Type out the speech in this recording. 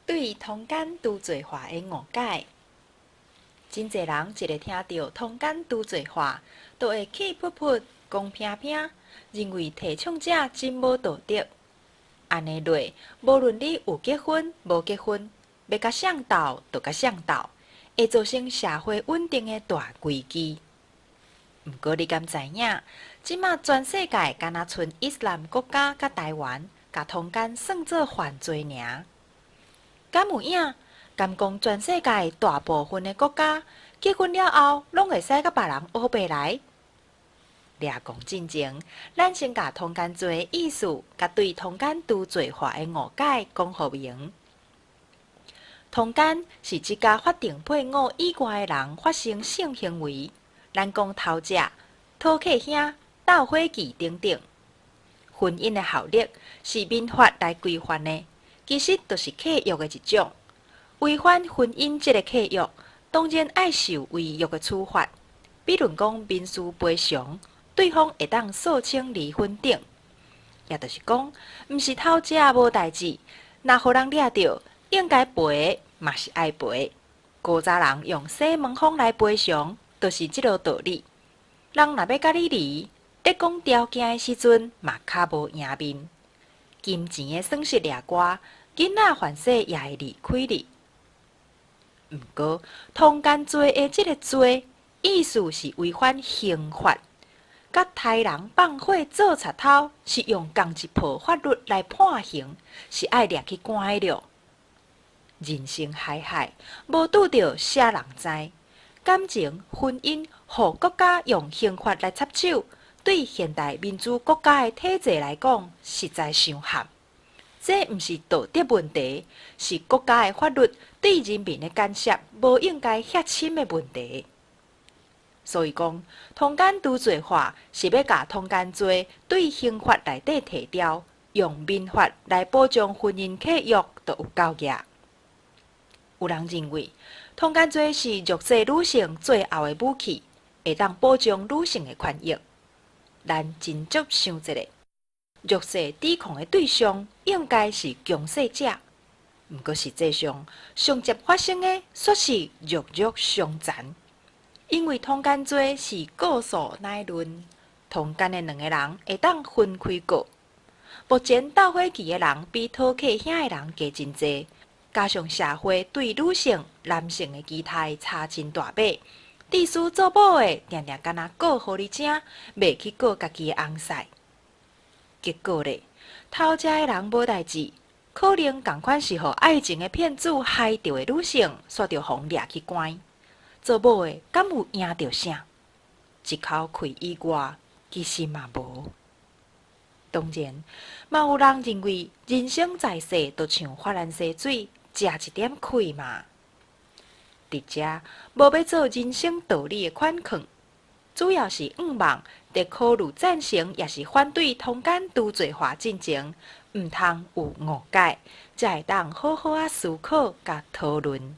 对通奸除罪化的误解，真侪人一个听到通奸除罪化，都会气噗噗、讲偏偏，认为提倡者真无道德。安尼落，无论你有结婚无结婚，要甲谁斗就甲谁斗，会造成社会稳定的大危机。毋过你敢知影，即马全世界敢若剩伊斯兰国家甲台湾，甲通奸算做犯罪尔？敢有影？敢讲全世界大部分的国家结婚了后，拢会使甲别人学白来？掠讲进前，咱先甲通奸罪的意思，甲对通奸除罪化的误解讲互明。通奸是即甲法定配偶以外的人发生性行为，咱讲偷食、讨客兄、斗伙计等等。婚姻的效力是民法来规范的，其实就是契约的一种。违反婚姻这个契约，当然爱受违约的处罚，比如讲民事赔偿，对方会当诉请离婚等。也就是讲，毋是偷食无代志，若互人掠着，应该赔嘛是爱赔。古早人用洗门风来赔偿，就是即个道理。人若要甲你离，在讲条件的时阵，嘛较无赢面。金钱的损失掠过，囡仔凡事也会离开你。毋过，通奸罪的即个罪，意思是违反刑法，甲杀人放火做贼偷是用同一部法律来判刑，是爱掠去关的了。人生海海，无拄着啥人知。感情、婚姻，互国家用刑法来插手，对现代民主国家的体制来讲，实在伤悍。这毋是道德问题，是国家的法律对人民的干涉无应该遐深的问题。所以讲，通奸除罪化是要甲通奸罪对刑法内底提调，用民法来保障婚姻契约就有够额。有人认为，通奸罪是弱势女性最后的武器，会当保障女性的权益。咱真足想一下。弱势抵抗的对象应该是强势者，毋过实际上，上接发生的却是弱肉相残。因为通奸罪是告诉乃论，通奸的两个人会当分开告。目前斗伙期的人比讨客兄的人加真济，加上社会对女性、男性的期待差真大码，地主做某的定定敢若告互你正，袂去告家己的翁婿。结果咧，偷食的人无代志，可能同款是互爱情的骗子害着的女性，煞着互掠去关。做某的敢有赢着啥？一口气以外，其实嘛无。当然，嘛有人认为人生在世，就像法兰西水，食一点亏嘛。伫遮无要做人生道理的款劝，主要是望在考虑赞成也是反对通奸除罪化进前，毋通有误解，才会当好好思考甲讨论。